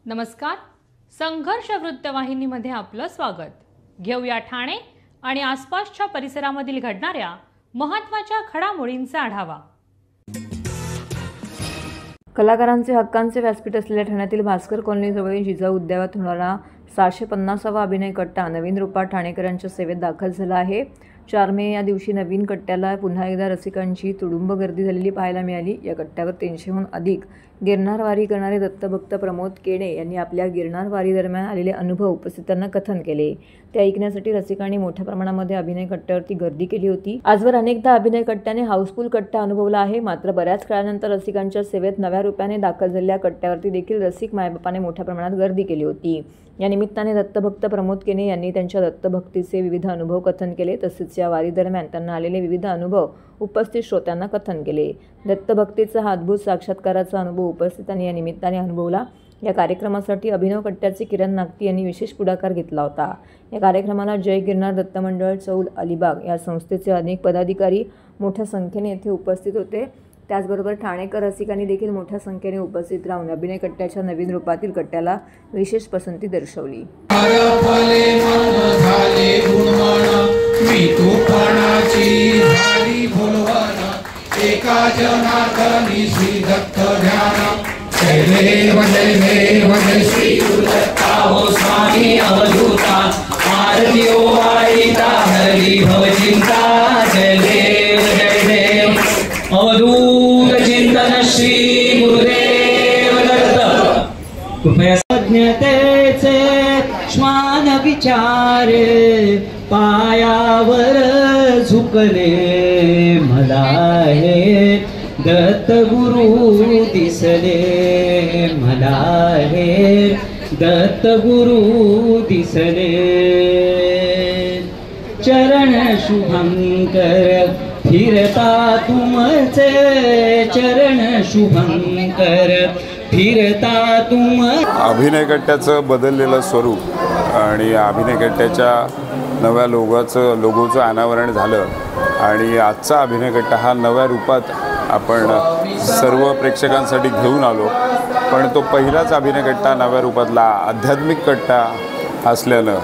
नमस्कार. संघर्ष वृत्तवाहिनीमध्ये आपलं स्वागत. घेऊया ठाणे आणि आसपासच्या परिसरामधील घडणाऱ्या महत्त्वाच्या घडामोडींचा आढावा. कलाकारांचे हक्कांचे व्यासपीठ असलेल्या ठाण्यातील भास्कर कॉलनीजवळील जिजाऊ उद्यानात होणारा 750वा अभिनय कट्टा नवीन रूपात ठाणेकरांच्या सेवेत दाखल झाला आहे. 4 मे या दिवशी नवीन कट्ट्याला पुन्हा एकदा रसिकांची तुडुंब गर्दी झालेली पाहायला मिळाली. या कट्ट्यावर 300हून अधिक गिरनार वारी करणारे दत्तभक्त प्रमोद केणे यांनी आपल्या गिरनार वारी दरम्यान आलेले अनुभव उपस्थितांना कथन केले. ते ऐकण्यासाठी रसिकांनी मोठ्या प्रमाणामध्ये अभिनय कट्ट्यावरती गर्दी केली होती. आजवर अनेकदा अभिनय कट्ट्याने हाऊसफुल कट्टा अनुभवला आहे. मात्र बऱ्याच काळानंतर रसिकांच्या सेवेत नव्या रूपाने दाखल झालेल्या कट्ट्यावरती देखील रसिक मायबापाने मोठ्या प्रमाणात गर्दी केली होती. या निमित्ताने दत्तभक्त प्रमोद केणे यांनी त्यांच्या दत्तभक्तीचे विविध अनुभव कथन केले. तसेच या वारी दरम्यान त्यांना आलेले विविध अनुभव उपस्थित श्रोत्यांना कथन केले. दत्तभक्तीचा हा अद्भुत साक्षात्काराचा अनुभव उपस्थितांनी या निमित्ताने अनुभवला. या कार्यक्रमासाठी अभिनव कट्ट्याचे किरण नागती यांनी विशेष पुढाकार घेतला होता. या कार्यक्रमाला जय गिरनार दत्त मंडळ चौल अलिबाग या संस्थेचे अनेक पदाधिकारी मोठ्या संख्येने येथे उपस्थित होते. त्याचबरोबर ठाणेकर रसिकांनी देखील मोठ्या संख्येने उपस्थित राहून अभिनय कट्ट्याच्या नवीन रूपातील कट्ट्याला विशेष पसंती दर्शवली. अवधूत चिंतन श्री गुरुदेव दत्त कृपया सज्ञतेचे श्वान विचार पायावर झुकले मला हे दत्त गुरु दिसले मला हे दत्त गुरु दिसले चरण शुभंकर फिरता तुमचे चरण शुभंकर फिरता तुम. अभिनय कट्ट्याचं बदललेलं स्वरूप आणि अभिनय कट्ट्याच्या नव्या लोगोचं अनावरण झालं आणि आजचा अभिनय कट्टा हा नव्या रूपात आपण सर्व प्रेक्षकांसाठी घेऊन आलो. पण तो पहिलाच अभिनय कट्टा नव्या रूपातला आध्यात्मिक कट्टा असल्यानं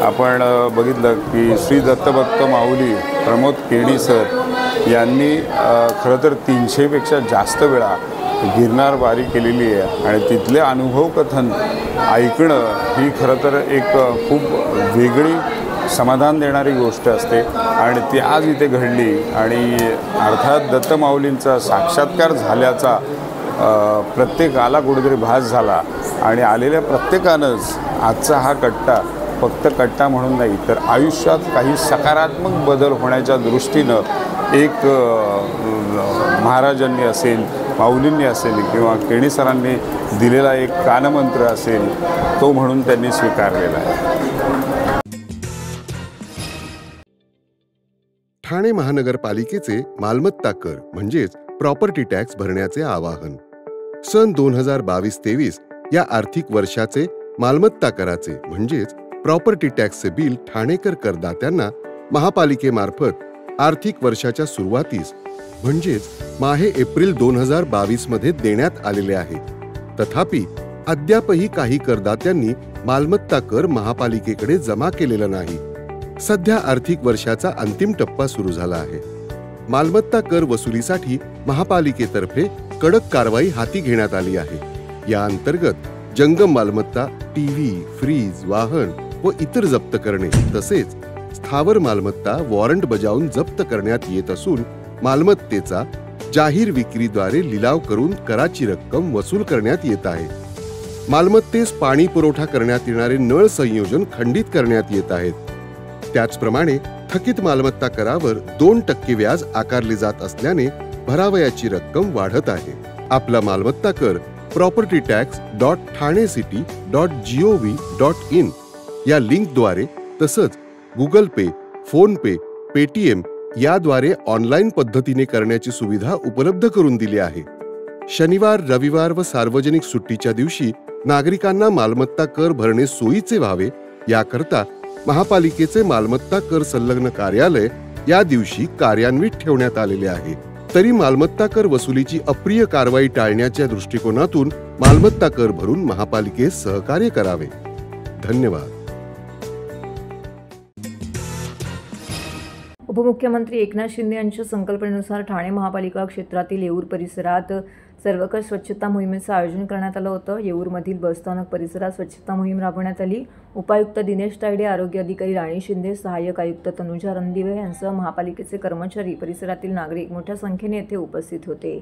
आपण बघितलं की श्री दत्तभक्त माऊली प्रमोद केणी सर यांनी खरं तर 300पेक्षा जास्त वेळा गिरनार वारी केलेली आहे आणि तिथले अनुभव कथन ऐकणं ही खरं तर एक खूप वेगळी समाधान देणारी गोष्ट असते आणि ती आज इथे घडली आणि अर्थात दत्त माऊलींचा साक्षात्कार झाल्याचा प्रत्येकाला कुठेतरी भास झाला आणि आलेल्या प्रत्येकानंच आजचा हा कट्टा फक्त कट्टा म्हणून नाही तर आयुष्यात काही सकारात्मक बदल होण्याच्या दृष्टीनं एक महाराजांनी असेल माऊलींनी असेल किंवा केणी सरांनी दिलेला एक कानमंत्र असेल तो म्हणून त्यांनी स्वीकारलेला आहे. ठाणे महानगरपालिकेचे मालमत्ता कर म्हणजेच प्रॉपर्टी टॅक्स भरण्याचे आवाहन. सन 2022-23 या आर्थिक वर्षाचे मालमत्ता कराचे म्हणजेच प्रॉपर्टी टॅक्सचे बिल ठाणेकर करदात्यांना महापालिकेमार्फत आर्थिक वर्षाच्या सुरुवातीस म्हणजेच माहे एप्रिल 2022 मध्ये देण्यात आलेले आहे. तथापि अद्यापही काही करदात्यांनी मालमत्ता कर महापालिकेकडे जमा केलेला नाही. सध्या आर्थिक वर्षाचा अंतिम टप्पा सुरू झाला आहे. मालमत्ता कर वसुलीसाठी महापालिकेतर्फे कडक कारवाई हाती घेण्यात आली आहे. या अंतर्गत जंगम मालमत्ता, टीव्ही, फ्रीज, वाहन व इतर जप्त करणे तसेच स्थावर मालमत्ता वॉरंट बजावून जप्त करण्यात येत असून मालमत्तेचा जाहीर विक्रीद्वारे लिलाव करून कराची रक्कम वसूल करण्यात येत आहे. मालमत्तेस पाणी पुरवठा करण्यात येणारे नळ संयोजन खंडित करण्यात येत आहेत. त्याचप्रमाणे थकीत मालमत्ता करावर 2% व्याज आकारले जात असल्याने भरावयाची रक्कम वाढत आहे. आपला मालमत्ता कर propertytax.thanecity.gov.in या लिंकद्वारे तसंच गुगल पे, फोन पे, पेटीएम याद्वारे ऑनलाईन पद्धतीने करण्याची सुविधा उपलब्ध करून दिली आहे. शनिवार, रविवार व सार्वजनिक सुट्टीच्या दिवशी नागरिकांना मालमत्ता कर भरणे सोयीचे व्हावे याकरता महापालिकेचे मालमत्ता कर संलग्न कार्यालय या दिवशी कार्यान्वित ठेवण्यात आलेले आहे. तरी मालमत्ता कर वसुलीची अप्रिय कारवाई टाळण्याच्या दृष्टिकोनातून मालमत्ता कर भरून महापालिकेस सहकार्य करावे. धन्यवाद. उपमुख्यमंत्री एकनाथ शिंदे यांच्या संकल्पनेनुसार ठाणे महापालिका क्षेत्रातील येऊर परिसरात सर्वकष स्वच्छता मोहिमेचं आयोजन करण्यात आलं होतं. येऊरमधील बसस्थानक परिसरात स्वच्छता मोहीम राबवण्यात आली. उपायुक्त दिनेश तायडे, आरोग्य अधिकारी राणी शिंदे, सहाय्यक आयुक्त तनुजा रणदिवे यांसह महापालिकेचे कर्मचारी, परिसरातील नागरिक मोठ्या संख्येने येथे उपस्थित होते.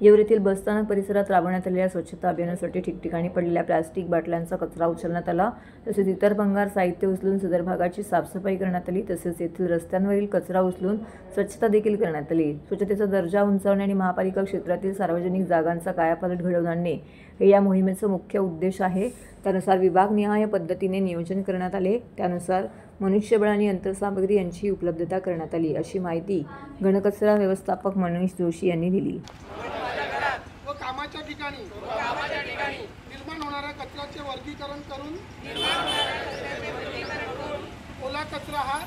येऊर येथील बसस्थानक परिसरात राबवण्यात आलेल्या स्वच्छता अभियानासाठी ठिकठिकाणी पडलेल्या प्लास्टिक बाटल्यांचा कचरा उचलण्यात आला. तसेच इतर भंगार साहित्य उचलून सदर भागाची साफसफाई करण्यात आली. तसेच येथील रस्त्यांवरील कचरा उचलून स्वच्छता देखील करण्यात आली. स्वच्छतेचा दर्जा उंचावणे आणि महापालिका क्षेत्रातील सार्वजनिक जागांचा कायापालट घडवून आणणे हे या मोहिमेचा मुख्य उद्देश आहे. त्यानुसार विभागनिहाय पद्धतीने नियोजन करण्यात आले. त्यानुसार मनुष्यबळ आणि यंत्रसामग्री यांची उपलब्धता करण्यात आली, अशी माहिती घनकचरा व्यवस्थापक मनीष जोशी यांनी दिली. कामाच्या ठिकाणी निर्माण होणाऱ्या कचऱ्याचे वर्गीकरण करून ओला कचरा हा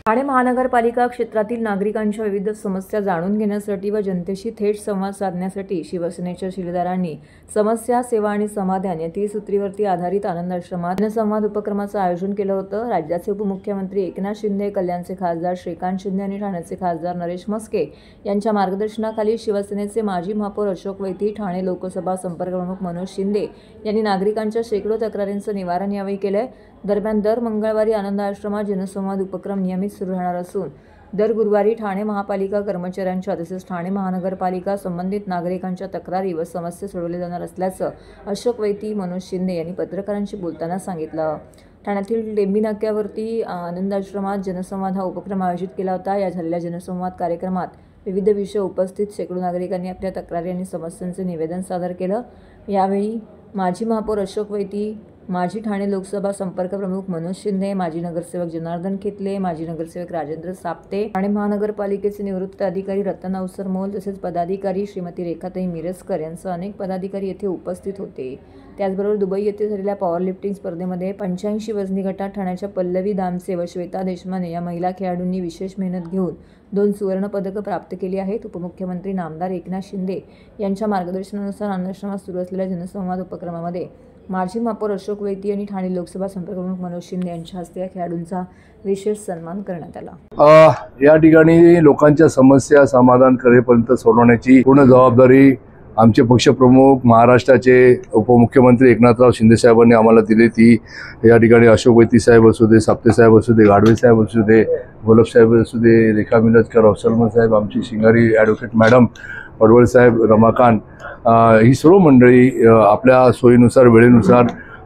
ठाणे महानगरपालिका क्षेत्रातील नागरिकांच्या विविध समस्या जाणून घेण्यासाठी व जनतेशी थेट संवाद साधण्यासाठी शिवसेनेच्या शिलेदारांनी समस्या, सेवा आणि समाधान या त्रिसूत्रीवरती आधारित आनंदाश्रमात जनसंवाद उपक्रमाचं आयोजन केलं होतं. राज्याचे उपमुख्यमंत्री एकनाथ शिंदे, कल्याणचे खासदार श्रीकांत शिंदे आणि ठाण्याचे खासदार नरेश म्हस्के यांच्या मार्गदर्शनाखाली शिवसेनेचे माजी महापौर अशोक वैती, ठाणे लोकसभा संपर्कप्रमुख मनोज शिंदे यांनी नागरिकांच्या शेकडो तक्रारींचं निवारण यावेळी केलंय. दरम्यान दर मंगळवारी आनंद आश्रमात जनसंवाद उपक्रम नियमित सुरू राहणार असून दर गुरुवारी ठाणे महापालिका कर्मचाऱ्यांच्या तसेच ठाणे महानगरपालिका संबंधित नागरिकांच्या तक्रारी व समस्या सोडवल्या जाणार असल्याचं अशोक वैती, मनोज शिंदे यांनी पत्रकारांशी बोलताना सांगितलं. ठाण्यातील टेंबी नाक्यावरती आनंद आश्रमात जनसंवाद हा उपक्रम आयोजित केला होता. या झालेल्या जनसंवाद कार्यक्रमात विविध विषय उपस्थित शेकडो नागरिकांनी आपल्या तक्रारी आणि समस्यांचे निवेदन सादर केलं. यावेळी माजी महापौर अशोक वैती, माजी ठाणे लोकसभा संपर्कप्रमुख मनोज शिंदे, माजी नगरसेवक जनार्दन खेतले, माजी नगरसेवक राजेंद्र साप्ते, ठाणे महानगरपालिकेचे निवृत्त अधिकारी रतन अवसर मोल तसेच पदाधिकारी श्रीमती रेखाताई मिरजकर यांसह अनेक पदाधिकारी येथे उपस्थित होते. त्याचबरोबर दुबई येथे झालेल्या पॉवर लिफ्टिंग स्पर्धेमध्ये 85 वजनी गटात ठाण्याच्या पल्लवी दामसे व श्वेता देशमाने या महिला खेळाडूंनी विशेष मेहनत घेऊन 2 सुवर्ण पदकं प्राप्त केली आहेत. उपमुख्यमंत्री नामदार एकनाथ शिंदे यांच्या मार्गदर्शनानुसार आनंदाश्रमात सुरू असलेल्या जनसंवाद उपक्रमामध्ये माजी महापौर अशोक वैती आणि ठाणे लोकसभा संपर्कप्रमुख मनोज शिंदे यांच्या हस्ते या खेळाडूंचा विशेष सन्मान करण्यात आला. या ठिकाणी लोकांच्या समस्या समाधान करेपर्यंत सोडवण्याची पूर्ण जबाबदारी आमचे पक्षप्रमुख महाराष्ट्राचे उपमुख्यमंत्री एकनाथराव शिंदे साहेबांनी आम्हाला दिली. ती या ठिकाणी अशोक वैती साहेब असू दे, साप्ते साहेब असू दे, गाडवे साहेब असू दे, गोलब साहेब असू दे, रेखा मिरजकर, अफसलमन साहेब, आमची शिंगारी ॲडव्होकेट मॅडम, पडवळ साहेब, रमाकांत, ही सर्व मंडळी आपल्या सोयीनुसार वेळेनुसार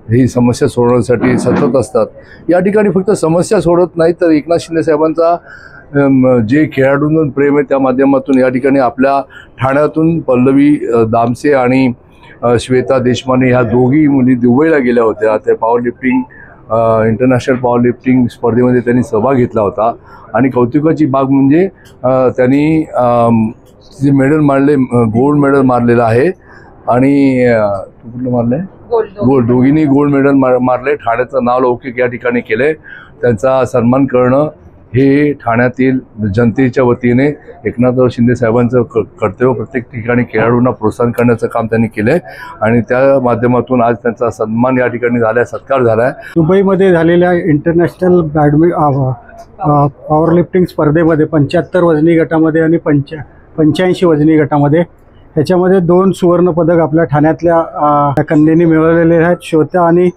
ही समस्या सोडवण्यासाठी सतत असतात. या ठिकाणी फक्त समस्या सोडत नाही तर एकनाथ शिंदे साहेबांचा जे खेळाडूंवर प्रेम आहे त्या माध्यमातून या ठिकाणी आपल्या ठाण्यातून पल्लवी दामसे आणि श्वेता देशमाने ह्या दोघी मुली दुबईला गेल्या होत्या. त्या power lifting international power lifting स्पर्धेमध्ये त्यांनी सहभाग घेतला होता आणि कौतुकाची बाब म्हणजे त्यांनी जे मेडल मारले, गोल्ड मेडल मारलेलं आहे आणि कुठलं मारलं आहे, गोल्ड, दोघींनी गोल्ड मेडल मारले. ठाण्याचं नाव लौकिक या ठिकाणी केले. त्यांचा सन्मान करणं हे ठाण्यातील जनतेच्या वतीने एकनाथराव शिंदे साहेबांचं कर्तव्य. प्रत्येक ठिकाणी खेळाडूंना प्रोत्साहन करण्याचं काम त्यांनी केलं आहे आणि त्या माध्यमातून आज त्यांचा सन्मान या ठिकाणी झाला आहे, सत्कार झाला आहे. दुबईमध्ये झालेल्या इंटरनॅशनल पॉवर लिफ्टिंग स्पर्धेमध्ये 75 वजनी गटामध्ये आणि 85 वजनी गटामध्ये ह्याच्यामध्ये 2 सुवर्ण पदक आपल्या ठाण्यातल्या कन्येनी मिळवलेले आहेत, श्वेता आणि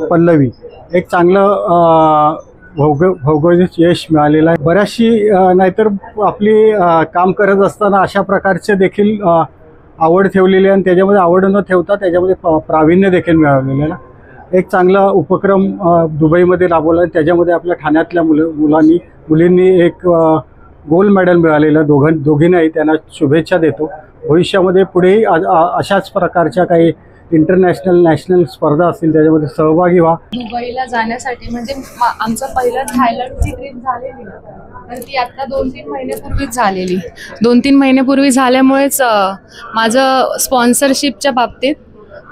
पल्लवी. एक चांगलं भौगोलिक यश मिळालेलं आहे. बऱ्याचशी नाहीतर आपली काम करत असताना अशा प्रकारचे देखील आवड ठेवलेली आहे आणि त्याच्यामध्ये आवड न ठेवता त्याच्यामध्ये प्रावीण्य देखील मिळवलेलं आहे. एक चांगला उपक्रम दुबईमध्ये राबवला आहे. त्याच्यामध्ये आपल्या ठाण्यातल्या मुलींनी एक गोल्ड मेडल मिळालेलं दोघींनाही त्यांना शुभेच्छा देतो. भविष्यामध्ये पुढेही अशाच प्रकारच्या काही इंटरनॅशनल नॅशनल स्पर्धा असतील त्याच्यामध्ये सहभागी व्हा. दुबईला जाण्यासाठी म्हणजे आमचं पहिलं थायलंडची ट्रिप झालेली तर ती आता 2-3 महिन्यापूर्वीच झालेली. 2-3 महिन्यापूर्वी झाल्यामुळेच माझं स्पॉन्सरशिपच्या बाबतीत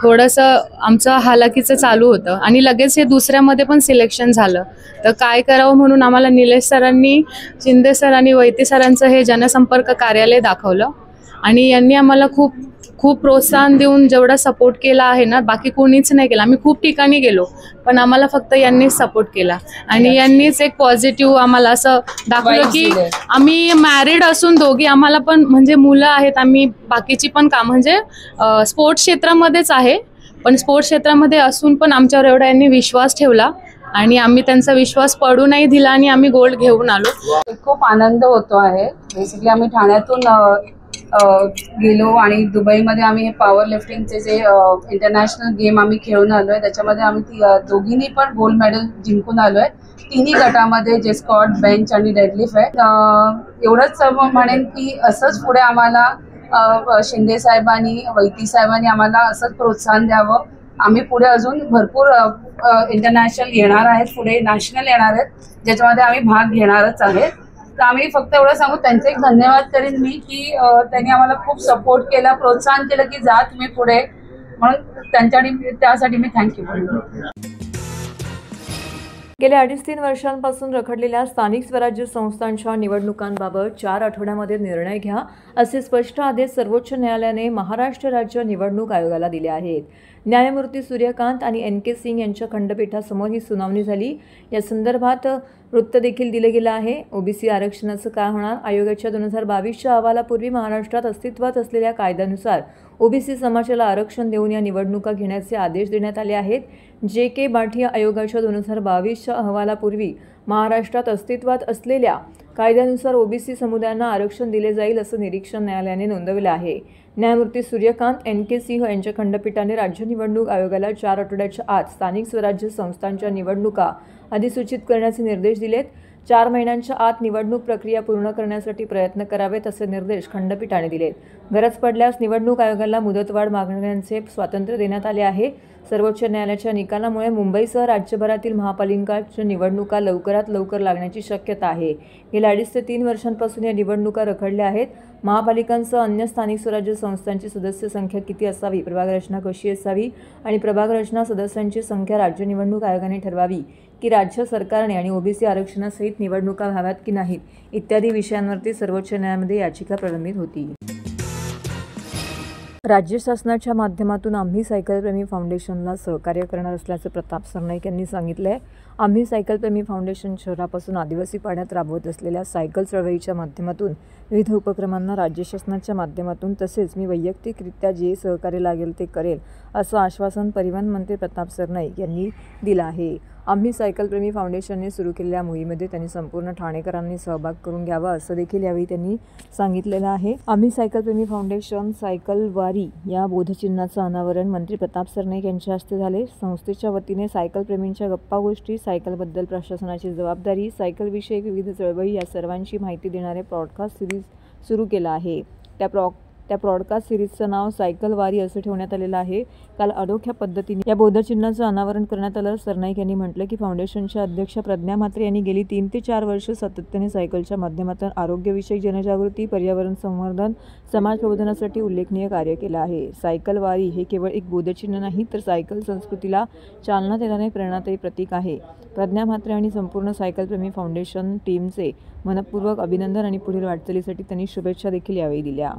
थोडंसं आमचं हालाकीचं चालू होतं आणि लगेच हे दुसऱ्यामध्ये पण सिलेक्शन झालं. तर काय करावं म्हणून आम्हाला निलेश सरांनी, शिंदे सर आणि वैती सरांचं हे जनसंपर्क कार्यालय दाखवलं आणि यांनी आम्हाला खूप खूप प्रोत्साहन देऊन जेवढा सपोर्ट केला आहे ना, बाकी कोणीच नाही केला. आम्ही खूप ठिकाणी गेलो पण आम्हाला फक्त यांनीच सपोर्ट केला आणि यांनीच एक पॉझिटिव्ह आम्हाला असं दाखवलं की आम्ही मॅरिड असून दोघी, आम्हाला पण म्हणजे मुलं आहेत, आम्ही बाकीची पण काम म्हणजे स्पोर्ट्स क्षेत्रामध्येच आहे, पण स्पोर्ट्स क्षेत्रामध्ये असून पण आमच्यावर एवढा यांनी विश्वास ठेवला आणि आम्ही त्यांचा विश्वास पडू नाही दिला आणि आम्ही गोल्ड घेऊन आलो. खूप आनंद होतो आहे. बेसिकली आम्ही ठाण्यातून गेलो आणि दुबईमध्ये आम्ही हे पॉवर लिफ्टिंगचे जे इंटरनॅशनल गेम आम्ही खेळून आलो आहे, त्याच्यामध्ये आम्ही दोघींनी पण गोल्ड मेडल जिंकून आलो आहे. तिन्ही गटामध्ये, जे स्कॉट, बेंच आणि डेडलिफ्ट आहे. एवढंच म्हणेन की असंच पुढे आम्हाला शिंदे साहेबांनी, वैती साहेबांनी आम्हाला असंच प्रोत्साहन द्यावं. आम्ही पुढे अजून भरपूर इंटरनॅशनल येणार आहेत, पुढे नॅशनल येणार आहेत, ज्याच्यामध्ये आम्ही भाग घेणारच आहेत. तर आम्ही फक्त एवढं सांगू, त्यांचे एक धन्यवाद करेन मी की त्यांनी आम्हाला खूप सपोर्ट केला, प्रोत्साहन केलं की जा तुम्ही पुढे, म्हणून त्यासाठी मी थँक्यू बोलतो. गेल्या 2.5-3 वर्षांपासून रखडलेल्या स्थानिक स्वराज्य संस्थांच्या निवडणुकांबाबत 4 आठवड्यामध्ये निर्णय घ्या असे स्पष्ट आदेश सर्वोच्च न्यायालयाने महाराष्ट्र राज्य निवडणूक आयोगाला दिले आहेत. न्यायमूर्ती सूर्यकांत आणि NK सिंग यांच्या खंडपीठासमोर ही सुनावणी झाली. या संदर्भात वृत्त देखील दिले गेलं आहे. ओबीसी आरक्षणाचं काय होणार? आयोगाच्या 2022च्या अहवालापूर्वी महाराष्ट्रात अस्तित्वात असलेल्या कायद्यानुसार ओबीसी समाजाला आरक्षण देऊन या निवडणुका घेण्याचे आदेश देण्यात आले आहेत. JK बाठिया आयोगाच्या 2022च्या अहवालापूर्वी महाराष्ट्रात अस्तित्वात असलेल्या कायद्यानुसार ओबीसी समुदायांना आरक्षण दिले जाईल असं निरीक्षण न्यायालयाने नोंदवलं आहे. न्यायमूर्ती सूर्यकांत, NK सिंह यांच्या खंडपीठाने राज्य निवडणूक आयोगाला 4 आठवड्याच्या आत स्थानिक स्वराज्य संस्थांच्या निवडणुका अधिसूचित करण्याचे निर्देश दिलेत. 4 महिन्यांच्या आत निवडणूक प्रक्रिया पूर्ण करण्यासाठी प्रयत्न करावेत असे निर्देश खंडपीठाने दिलेत. गरज पडल्यास निवडणूक आयोगाला मुदतवाढ मागण्याचे स्वातंत्र्य देण्यात आले आहे. सर्वोच्च न्यायालयाच्या निकालामुळे मुंबईसह राज्यभरातील महापालिकांच्या निवडणुका लवकरात लवकर लागण्याची शक्यता आहे. गेल्या 2.5 ते 3 वर्षांपासून या निवडणुका रखडल्या आहेत. महापालिकांसह अन्य स्थानिक स्वराज्य संस्थांची सदस्य संख्या किती असावी, प्रभाग रचना कशी असावी आणि प्रभाग रचना सदस्यांची संख्या राज्य निवडणूक आयोगाने ठरवावी की राज्य सरकारने आणि ओबीसी आरक्षणासहित निवडणुका व्हाव्यात की नाहीत इत्यादी विषयांवरती सर्वोच्च न्यायालयामध्ये याचिका प्रलंबित होती. राज्य शासनाच्या माध्यमातून आम्ही सायकलप्रेमी फाउंडेशनला सहकार्य करणार असल्याचं प्रताप सरनाईक यांनी सांगितलं आहे. आम्ही सायकलप्रेमी फाउंडेशन शहरापासून आदिवासी पाड्यात राबवत असलेल्या सायकल चळवळीच्या माध्यमातून विविध उपक्रमांना राज्य शासनाच्या माध्यमातून तसेच मी वैयक्तिकरित्या जे सहकार्य लागेल ते करेल असं आश्वासन परिवहन मंत्री प्रताप सरनाईक यांनी दिलं आहे. आम्ही सायकलप्रेमी फाउंडेशनने सुरू केलेल्या मोहिमेमध्ये त्यांनी संपूर्ण ठाणेकरांनी सहभाग करून घ्यावा असं देखील यावेळी त्यांनी सांगितलेलं आहे. आम्ही सायकलप्रेमी फाउंडेशन सायकल वारी या बोधचिन्हाचं अनावरण मंत्री प्रताप सरनाईक यांच्या हस्ते झाले. संस्थेच्या वतीने सायकलप्रेमींच्या गप्पा गोष्टी, सायकलबद्दल प्रशासनाची जबाबदारी, सायकलविषयक विविध चळवळी या सर्वांची माहिती देणारे पॉडकास्ट सिरीज सुरू केला आहे. त्या पॉडकास्ट सिरीजचं नाव सायकल वारी असं ठेवण्यात आलेलं आहे. काल अनोख्या पद्धतीने या बोधचिन्हाचं अनावरण करण्यात आलं. सरनाईक यांनी म्हटलं की फाउंडेशनच्या अध्यक्षा प्रज्ञा म्हात्रे यांनी गेली 3 ते 4 वर्ष सातत्याने सायकलच्या माध्यमातून आरोग्यविषयक जनजागृती, पर्यावरण संवर्धन, समाज प्रबोधनासाठी उल्लेखनीय कार्य केलं आहे. सायकल वारी हे केवळ एक बोधचिन्ह नाही तर सायकल संस्कृतीला चालना देणारे प्रेरणादायी प्रतीक आहे. प्रज्ञा म्हात्रे आणि संपूर्ण सायकलप्रेमी फाउंडेशन टीमचे मनपूर्वक अभिनंदन आणि पुढील वाटचालीसाठी त्यांनी शुभेच्छा देखील यावेळी दिल्या.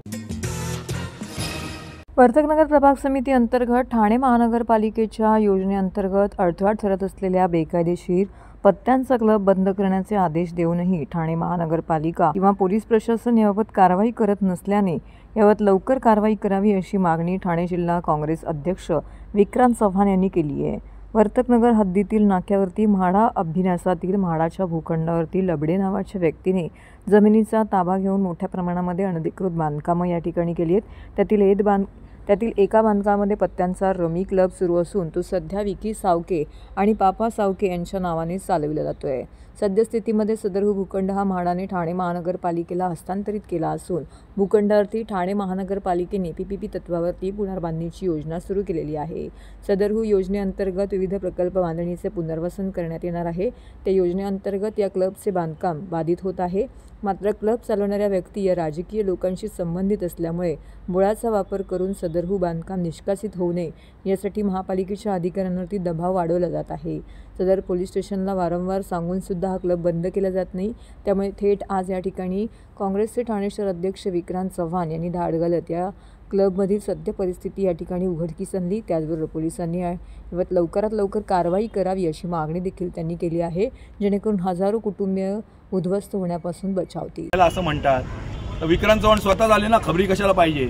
वर्तकनगर प्रभाग समिती अंतर्गत ठाणे महानगरपालिकेच्या योजनेअंतर्गत अडथळा ठरत असलेल्या बेकायदेशीर पत्त्यांचा क्लब बंद करण्याचे आदेश देऊनही ठाणे महानगरपालिका किंवा पोलीस प्रशासन याबाबत कारवाई करत नसल्याने याबाबत लवकर कारवाई करावी अशी मागणी ठाणे जिल्हा काँग्रेस अध्यक्ष विक्रांत चव्हाण यांनी केली आहे. वर्तकनगर हद्दीतील नाक्यावरती म्हाडा अभ्यासातील म्हाडाच्या भूखंडावरती लबडे नावाच्या व्यक्तीने जमिनीचा ताबा घेऊन मोठ्या प्रमाणामध्ये अनधिकृत बांधकामं या ठिकाणी केली आहेत. त्यातील एका बांधकामामध्ये पत्त्यांचा रमी क्लब सुरू असून तो सध्या विकी सावके आणि पापा सावके यांच्या नावाने चालविला जातोय. सद्यस्थितीमध्ये सदर भूखंड हा म्हाडाने ठाणे महानगरपालिकेला हस्तांतरित केला असून भूखंडावरती ठाणे महानगरपालिकेने PPP तत्वावरती पुनर्बांधणीची योजना सुरू केलेली आहे. सदर योजनेअंतर्गत विविध प्रकल्प बांधणीचे पुनर्वसन करण्यात येणार आहे. त्या योजनेअंतर्गत या क्लबचे बांधकाम बाधित होत आहे. मात्र क्लब चालवणाऱ्या व्यक्ती या राजकीय लोकांशी संबंधित असल्यामुळे बळाचा वापर करून सदर सदरहू बांधकाम निष्कासित होऊ नये यासाठी महापालिकेच्या अधिकाऱ्यांवरती दबाव वाढवला जात आहे. सदर पोलीस स्टेशनला वारंवार सांगून सुद्धा हा क्लब बंद केला जात नाही. त्यामुळे थेट आज या ठिकाणी काँग्रेसचे ठाणे शहर अध्यक्ष विक्रांत चव्हाण यांनी धाड घालत या क्लबमधील सद्य परिस्थिती या ठिकाणी उघडकीस आणली. त्याचबरोबर पोलिसांनी यावर लवकरात लवकर कारवाई करावी अशी मागणी देखील त्यांनी केली आहे, जेणेकरून हजारो कुटुंबीय उद्ध्वस्त होण्यापासून बचावतील. असं म्हणतात विक्रांत चव्हाण स्वतः झाले ना, खबरी कशाला पाहिजे?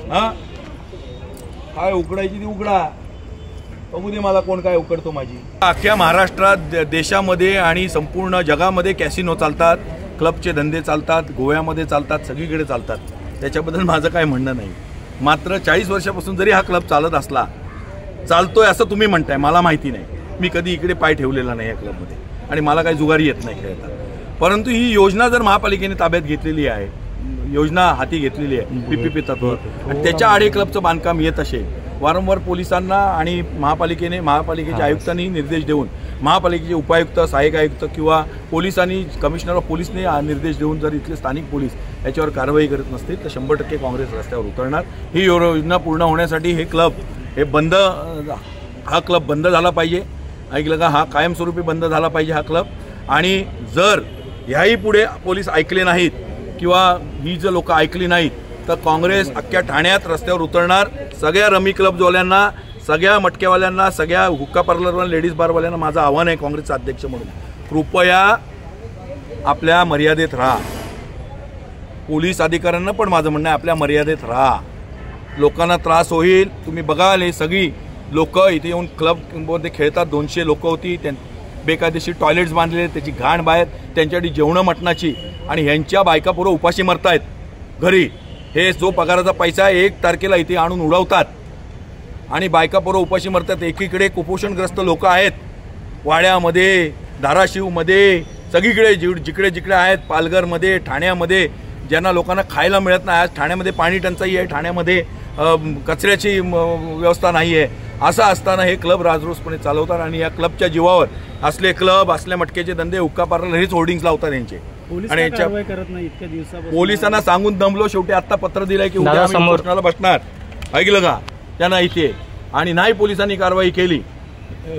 हा काय उकडायची ती उकडा, बघू दे मला कोण काय उकडतो माझी. अख्ख्या महाराष्ट्रात, देशामध्ये आणि संपूर्ण जगामध्ये कॅसिनो चालतात, क्लबचे धंदे चालतात, गोव्यामध्ये चालतात, सगळीकडे चालतात. त्याच्याबद्दल माझं काय म्हणणं नाही. मात्र 40 वर्षापासून जरी हा क्लब चालत असला, चालतोय असं तुम्ही म्हणताय, मला माहिती नाही. मी कधी इकडे पाय ठेवलेला नाही या क्लबमध्ये आणि मला काही जुगारी येत नाही खेळता. परंतु ही योजना जर महापालिकेने ताब्यात घेतलेली आहे, योजना हाती घेतलेली आहे PPP तत्व, आणि त्याच्या आड क्लबचं बांधकाम येत असेल, वारंवार पोलिसांना आणि महापालिकेच्या आयुक्तांनी निर्देश देऊन, महापालिकेचे उपायुक्त, सहाय्यक आयुक्त किंवा पोलिसांनी, कमिशनर ऑफ पोलीसने निर्देश देऊन जर इथले स्थानिक पोलीस याच्यावर कारवाई करत नसतील तर 100% काँग्रेस रस्त्यावर उतरणार. ही योजना पूर्ण होण्यासाठी हा क्लब बंद झाला पाहिजे. ऐकलं का? हा कायमस्वरूपी बंद झाला पाहिजे हा क्लब. आणि जर ह्याही पुढे पोलीस ऐकले नाहीत किंवा ही जर लोक ऐकली नाहीत तर काँग्रेस अख्ख्या ठाण्यात रस्त्यावर उतरणार. सगळ्या रमी क्लबवाल्यांना, सगळ्या मटक्यावाल्यांना, सगळ्या हुक्का पार्लरवाल्या, लेडीज बारवाल्यांना माझं आव्हान आहे काँग्रेसचा अध्यक्ष म्हणून, कृपया आपल्या मर्यादेत राहा. पोलीस अधिकाऱ्यांना पण माझं म्हणणं आहे आपल्या मर्यादेत राहा. लोकांना त्रास होईल. तुम्ही बघाल हे सगळी लोक इथे येऊन क्लबमध्ये खेळतात. 200 लोक होती, बेकायदेशीर टॉयलेट्स बांधलेले, त्याची घाण बाहेर, त्यांच्यासाठी जेवणं मटणाची, आणि ह्यांच्या बायका पुरं उपाशी मरतायत घरी. हे जो पगाराचा पैसा 1 तारखेला इथे आणून उडवतात आणि बायका पुरं उपाशी मरतात. एकीकडे कुपोषणग्रस्त लोक आहेत वाड्यामध्ये, धाराशिवमध्ये, सगळीकडे जिकडे जिकडे आहेत, पालघरमध्ये, ठाण्यामध्ये, ज्यांना लोकांना खायला मिळत नाही. आज ठाण्यामध्ये पाणी टंचाई आहे, ठाण्यामध्ये कचऱ्याची व्यवस्था नाही आहे. असं असताना हे क्लब राजरोसपणे चालवतात आणि या क्लबच्या जीवावर असले क्लब, असले मटक्याचे धंदे, हुक्का पार्लर हेच होर्डिंग्स लावतात यांचे. आणि पोलिसांना सांगून दमलो. शेवटी आता पत्र दिलंय की उद्या आम्ही उपोषणाला बसणार. ऐकलं का? त्यांना इथे आणि नाही पोलिसांनी कारवाई केली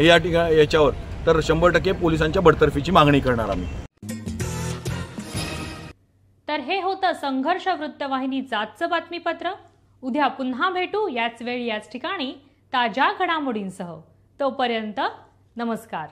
या ठिकाणी याच्यावर तर 100% पोलिसांच्या बडतर्फीची मागणी करणार आम्ही. तर हे होतं संघर्ष वृत्तवाहिनीचं आजचं बातमीपत्र. उद्या पुन्हा भेटू याच वेळी याच ठिकाणी ताज्या घडामोडींसह. तोपर्यंत नमस्कार.